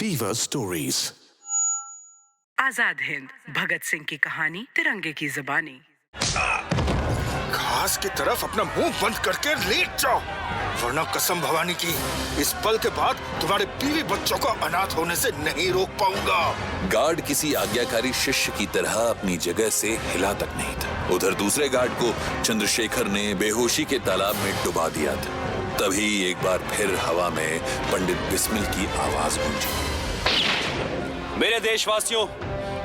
Fever Stories। Azad Hind Bhagat Singh की कहानी, तिरंगे की जुबानी। घास की तरफ अपना मुंह बंद करके लेट जाओ, वरना कसम भवानी की इस पल के बाद तुम्हारे बीवी बच्चों को अनाथ होने से नहीं रोक पाऊंगा। गार्ड किसी आज्ञाकारी शिष्य की तरह अपनी जगह से हिला तक नहीं था। उधर दूसरे गार्ड को चंद्रशेखर ने बेहोशी के तालाब में डुबा दिया था। तभी एक बार फिर हवा में पंडित बिस्मिल की आवाज गूंजी। मेरे देशवासियों,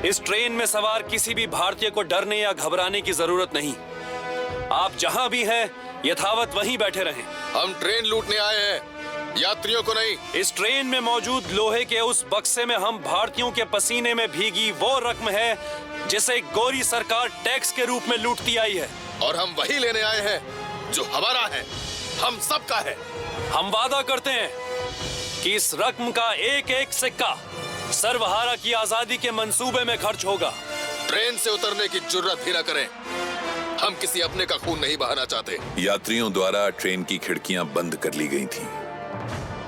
इस ट्रेन में सवार किसी भी भारतीय को डरने या घबराने की जरूरत नहीं। आप जहां भी हैं, यथावत वहीं बैठे रहें। हम ट्रेन लूटने आए हैं, यात्रियों को नहीं। इस ट्रेन में मौजूद लोहे के उस बक्से में हम भारतीयों के पसीने में भीगी वो रकम है जिसे गोरी सरकार टैक्स के रूप में लूटती आई है, और हम वही लेने आए हैं जो हमारा है, हम सबका है। हम वादा करते हैं कि इस रकम का एक एक सिक्का सर्वहारा की आजादी के मंसूबे में खर्च होगा। ट्रेन से उतरने की जुर्रत भी न करें, हम किसी अपने का खून नहीं बहाना चाहते। यात्रियों द्वारा ट्रेन की खिड़कियां बंद कर ली गई थीं।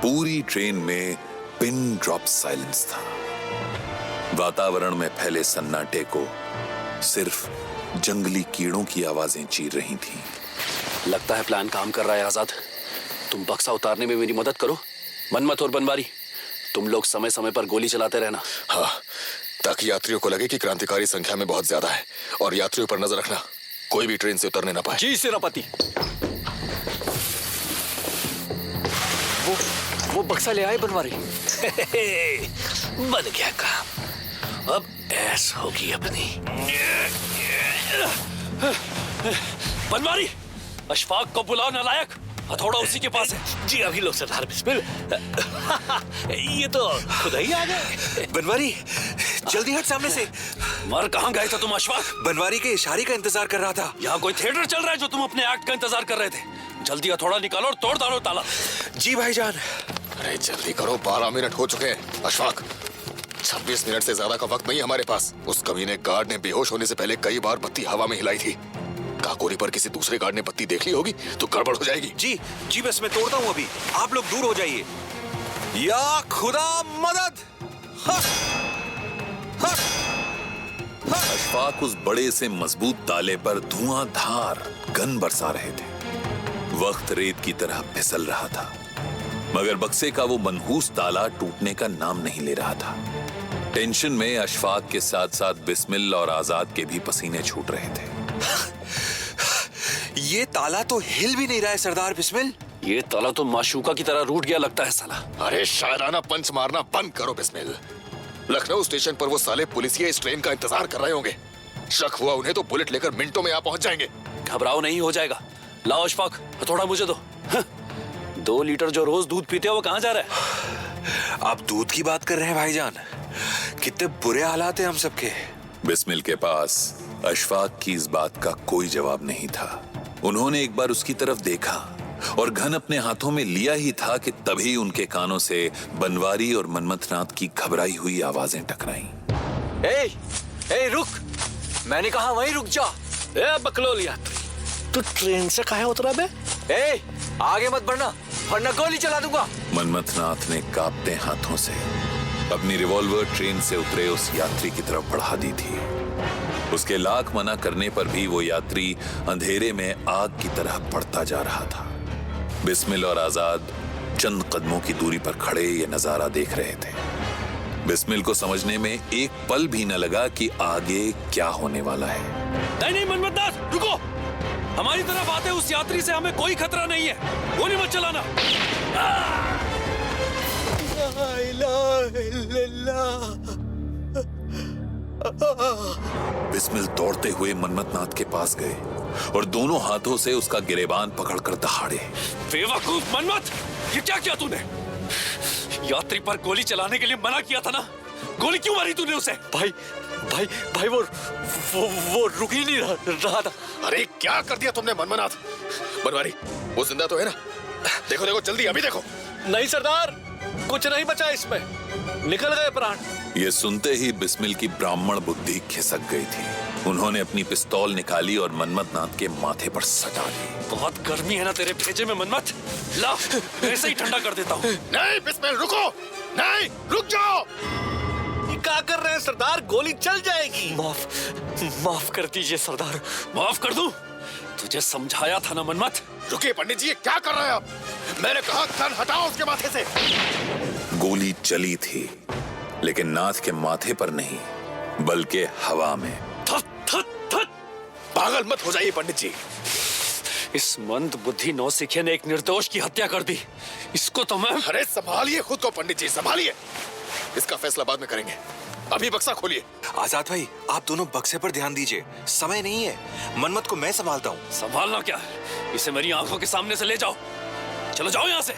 पूरी ट्रेन में पिन ड्रॉप साइलेंस था। वातावरण में फैले सन्नाटे को सिर्फ जंगली कीड़ों की आवाजें चीर रही थीं। लगता है प्लान काम कर रहा है आजाद। तुम बक्सा उतारने में मेरी मदद करो। मनमत और बनवारी, तुम लोग समय समय पर गोली चलाते रहना। हाँ, ताकि यात्रियों को लगे कि क्रांतिकारी संख्या में बहुत ज्यादा है, और यात्रियों पर नजर रखना, कोई भी ट्रेन से उतरने ना पाए। जी सेनापति। वो बक्सा ले आए बनवारी। बन गया काम, अब ऐस होगी अपनी। बनवारी, अशफाक को बुलाओ नालायक। हथौड़ा उसी के पास है। जी अभी लोग सरदार बिस्मिल। ये तो खुद ही आ गए। बनवारी, जल्दी हट सामने से। मर कहाँ गए थे तुम अशफाक? बनवारी के इशारे का इंतजार कर रहा था। यहाँ कोई थिएटर चल रहा है जो तुम अपने एक्ट का इंतजार कर रहे थे? जल्दी हथौड़ा निकालो और तोड़ डालो ताला। जी भाईजान। अरे जल्दी करो, 12 मिनट हो चुके हैं। अशफाक, 26 मिनट से ज्यादा का वक्त नहीं हमारे पास। उस कमीने गार्ड ने बेहोश होने से पहले कई बार बत्ती हवा में हिलाई थी। काकोरी पर किसी दूसरे गार्ड ने बत्ती देख ली होगी तो गड़बड़ हो जाएगी। जी बस मैं तोड़ता हूँ अभी, आप लोग दूर हो जाइए। या खुदा मदद। अशफाक उस बड़े से मजबूत ताले पर धुआंधार गन बरसा रहे थे। वक्त रेत की तरह फिसल रहा था, मगर बक्से का वो मनहूस ताला टूटने का नाम नहीं ले रहा था। टेंशन में अशफाक के साथ साथ बिस्मिल और आजाद के भी पसीने छूट रहे थे। ये ताला तो हिल भी नहीं रहा है सरदार बिस्मिल। ये ताला तो माशूका की तरह रूठ गया लगता है साला। अरे शायराना पंच मारना बंद करो बिस्मिल। लखनऊ स्टेशन पर वो साले पुलिसिया इस ट्रेन का इंतजार कर रहे होंगे। शक हुआ उन्हें तो बुलेट लेकर मिनटों में यहाँ पहुंच जाएंगे। घबराओ नहीं, हो जाएगा। लाओ अशफाक, हथौड़ा मुझे दो। 2 लीटर जो रोज दूध पीते हो वो कहाँ जा रहा है? आप दूध की बात कर रहे हैं भाईजान? कितने बुरे हालात हैं हम सबके। बिस्मिल के पास अशफाक की इस बात का कोई जवाब नहीं था। उन्होंने एक बार उसकी तरफ देखा और घन अपने हाथों में लिया ही था कि तभी उनके कानों से बनवारी और मनमथनाथ की घबराई हुई आवाजें टकराईं। ए रुक, मैंने कहा वहीं रुक जा। ए बकलोल यात्री, तू ट्रेन से काहे उतरा बे? ए आगे मत बढ़ना वरना गोली चला दूंगा। मनमथनाथ ने कांपते हाथों से अपनी रिवॉल्वर ट्रेन से उतरे उस यात्री की तरफ बढ़ा दी थी। उसके लाख मना करने पर भी वो यात्री अंधेरे में आग की तरह बढ़ता जा रहा था। बिस्मिल और आजाद चंद कदमों की दूरी पर खड़े ये नजारा देख रहे थे। बिस्मिल को समझने में एक पल भी न लगा कि आगे क्या होने वाला है। नहीं मनमथनाथ, रुको। हमारी तरफ आते उस यात्री से हमें कोई खतरा नहीं है। गोली मत चलाना। बिस्मिल दौड़ते हुए मनमथनाथ के पास गए और दोनों हाथों से उसका गिरेबान पकड़कर दहाड़े। बेवकूफ मनमथ, ये क्या किया तूने? यात्री पर गोली चलाने के लिए मना किया था ना, गोली क्यों मारी तूने उसे? भाई वो रुक ही नहीं रहा था। अरे क्या कर दिया तुमने मनमनाथ? बनवारी, वो जिंदा तो है ना? देखो जल्दी, अभी देखो। नहीं सरदार, कुछ नहीं बचा इसमें, निकल गए प्राण। ये सुनते ही बिस्मिल की ब्राह्मण बुद्धि खिसक गई थी। उन्होंने अपनी पिस्तौल निकाली और मनमथनाथ के माथे पर सटा दी। बहुत गर्मी है ना तेरे भेजे में मनमथ, ला ऐसे ही ठंडा कर देता हूँ। नहीं बिस्मिल, रुको, नहीं रुक जाओ। सरदार, गोली चल जाएगी। माफ कर दीजिए सरदार। माफ कर दूं? तुझे समझाया था ना मनमत। रुकिए पंडित जी, ये क्या कर रहे हैं आप? मैंने कहा गन हटाओ उसके माथे से। गोली चली थी, लेकिन नाथ के माथे पर नहीं, बल्कि हवा में। पागल मत हो जाइए पंडित जी। इस मंद बुद्धि नौसिखिया ने एक निर्दोष की हत्या कर दी। इसको तो मैं... अरे संभालिए खुद को पंडित जी, संभालिए। इसका फैसला बाद में करेंगे, अभी बक्सा खोलिए। आजाद भाई, आप दोनों बक्से पर ध्यान दीजिए, समय नहीं है। मनमत को मैं संभालता हूँ। संभालना क्या है? इसे मेरी आंखों के सामने से ले जाओ। चलो जाओ यहाँ से।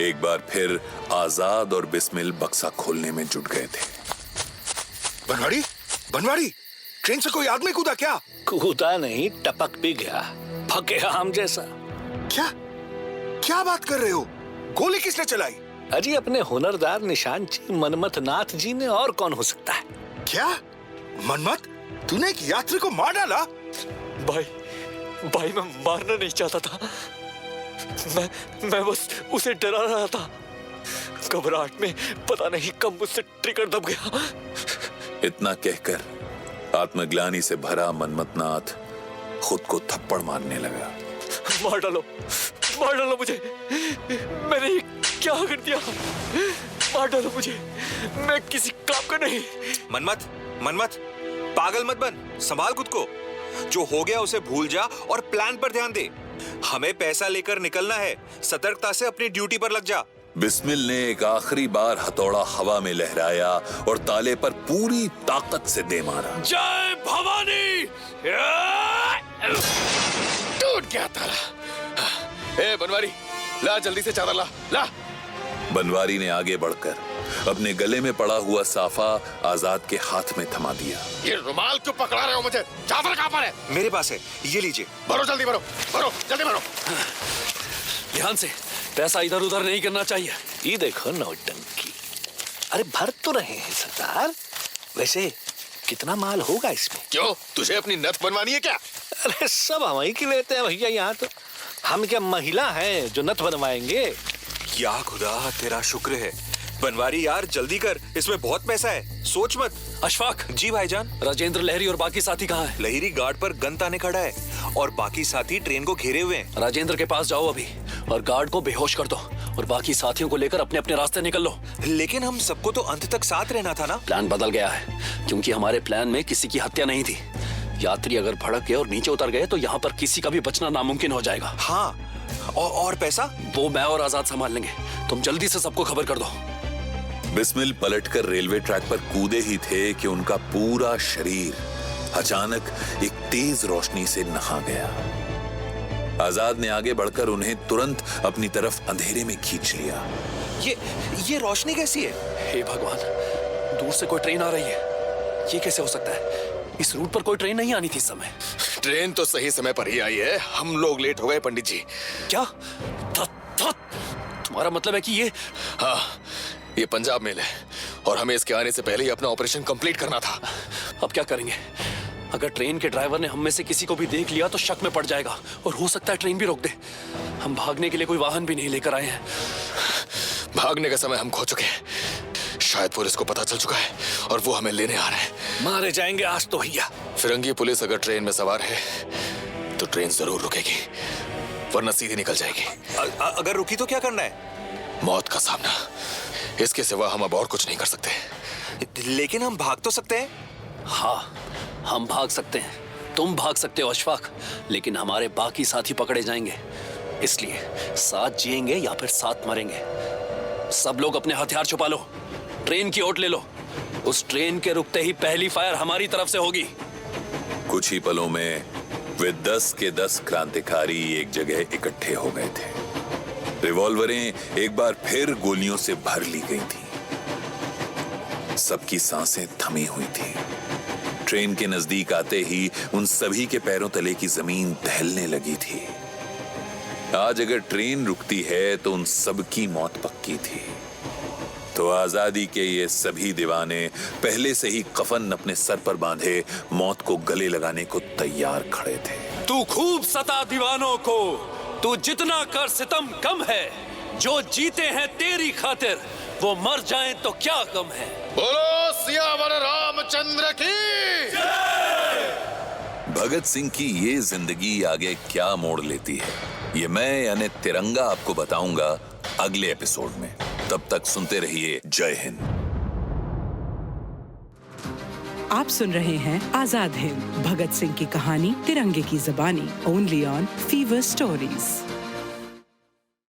एक बार फिर आजाद और बिस्मिल बक्सा खोलने में जुट गए थे। बनवाड़ी, बनवाड़ी, ट्रेन से कोई आदमी कूदा क्या? कूदा नहीं, टपक भी गया, फके आम जैसा। क्या क्या बात कर रहे हो? गोली किसने चलाई? अजी अपने हुनरदार निशान जी मनमथ नाथ जी ने, और कौन हो सकता है? क्या मनमत, तूने एक यात्री को मार डाला? भाई मैं मारना नहीं चाहता था। मैं बस उसे डरा रहा था। घबराहट में पता नहीं कब मुझसे ट्रिगर दब गया। इतना कहकर आत्मग्लानि से भरा मनमथनाथ खुद को थप्पड़ मारने लगा। मार डालो मुझे। मैंने ये क्या कर दिया? मार डालो मुझे, मैं किसी काम का नहीं। मनमत, पागल मत बन, संभाल खुद को। जो हो गया उसे भूल जा और प्लान पर ध्यान दे। हमें पैसा लेकर निकलना है, सतर्कता से अपनी ड्यूटी पर लग जा। बिस्मिल ने एक आखिरी बार हथौड़ा हवा में लहराया और ताले पर पूरी ताकत से दे मारा। जय भवानी! टूट गया ताला। ए बनवारी, ला जल्दी से चादर ला। बनवारी ने आगे बढ़कर अपने गले में पड़ा हुआ साफा आजाद के हाथ में थमा दिया। ये रुमाल क्यों पकड़ा रहे हो मुझे? चादर कहाँ पर है? मेरे पास है, ये लीजिए। भरो जल्दी, भरो जल्दी भरो। ध्यान से, पैसा इधर उधर नहीं करना चाहिए। ये देखो नौटंकी। अरे भर तो रहे हैं सरदार। वैसे कितना माल होगा इसमें? क्यों, तुझे अपनी नथ बनवानी है क्या? अरे सब हम ही की लेते हैं भैया, यहाँ तो हम क्या महिला हैं जो नथ बनवाएंगे? या खुदा, तेरा शुक्र है। बनवारी यार जल्दी कर, इसमें बहुत पैसा है, सोच मत। अशफाक जी भाईजान। राजेंद्र लहरी और बाकी साथी कहाँ हैं? लहरी गार्ड पर गन ताने खड़ा है और बाकी साथी ट्रेन को घेरे हुए हैं। राजेंद्र के पास जाओ अभी और गार्ड को बेहोश कर दो और बाकी साथियों को लेकर अपने अपने रास्ते निकल लो। लेकिन हम सबको तो अंत तक साथ रहना था ना। प्लान बदल गया है, क्योंकि हमारे प्लान में किसी की हत्या नहीं थी। यात्री अगर भड़क गए और नीचे उतर गए तो यहाँ पर किसी का भी बचना नामुमकिन हो जाएगा। हाँ, और पैसा वो मैं और आजाद संभाल लेंगे। तुम जल्दी से सबको खबर कर दो। बिस्मिल पलटकर रेलवे ट्रैक पर कूदे ही थे कि उनका पूरा शरीर अचानक एक तेज रोशनी से नहा गया। आजाद ने आगे बढ़कर उन्हें तुरंत अपनी तरफ अंधेरे में खींच लिया। ये रोशनी कैसी है? हे भगवान, दूर से कोई ट्रेन आ रही है। ये कैसे हो सकता है? इस रूट पर कोई ट्रेन नहीं आनी थी इस समय। ट्रेन तो सही समय पर ही आई है, हम लोग लेट हो गए पंडित जी। क्या? तुम्हारा मतलब है कि ये... हाँ, ये पंजाब मेल है और हमें इसके आने से पहले ही अपना ऑपरेशन कंप्लीट करना था। अब क्या करेंगे? अगर ट्रेन के ड्राइवर ने हम में से किसी को भी देख लिया तो शक में पड़ जाएगा और हो सकता है ट्रेन भी रोक दे। हम भागने के लिए कोई वाहन भी नहीं लेकर आए हैं। भागने का समय हम खो चुके हैं। शायद पुलिस को पता चल चुका है और वो हमें लेने आ रहे हैं। मारे जाएंगे आज तो भैया। फिरंगी पुलिस अगर ट्रेन में सवार है तो ट्रेन जरूर रुकेगी, वरना सीधी निकल जाएगी। अगर रुकी तो क्या करना है? मौत का सामना, इसके सिवा हम अब और कुछ नहीं कर सकते। लेकिन हम भाग तो सकते हैं। हाँ, हम भाग सकते हैं। तुम भाग सकते हो अशफाक, लेकिन हमारे बाकी साथी पकड़े जाएंगे। इसलिए साथ जिएंगे या फिर साथ मरेंगे। सब लोग अपने हथियार छुपा लो, ट्रेन की ओट ले लो। उस ट्रेन के रुकते ही पहली फायर हमारी तरफ से होगी। कुछ ही पलों में वे 10 के 10 क्रांतिकारी एक जगह इकट्ठे हो गए थे। रिवॉल्वरें एक बार फिर गोलियों से भर ली गई थी। सबकी सांसें थमी हुई थी। ट्रेन के नजदीक आते ही उन सभी के पैरों तले की जमीन दहलने लगी थी। आज अगर ट्रेन रुकती है तो उन सबकी मौत पक्की थी। तो आजादी के ये सभी दीवाने पहले से ही कफन अपने सर पर बांधे मौत को गले लगाने को तैयार खड़े थे। तू खूब सता दीवानों को, तू जितना कर सितम कम है। जो जीते हैं तेरी खातिर वो मर जाएं तो क्या गम है। बोलो सियावर रामचंद्र की। भगत सिंह की ये जिंदगी आगे क्या मोड़ लेती है, ये मैं यानी तिरंगा आपको बताऊंगा अगले एपिसोड में। तब तक सुनते रहिए। जय हिंद। आप सुन रहे हैं आजाद हिंद भगत सिंह की कहानी तिरंगे की ज़बानी, ओनली ऑन फीवर स्टोरीज।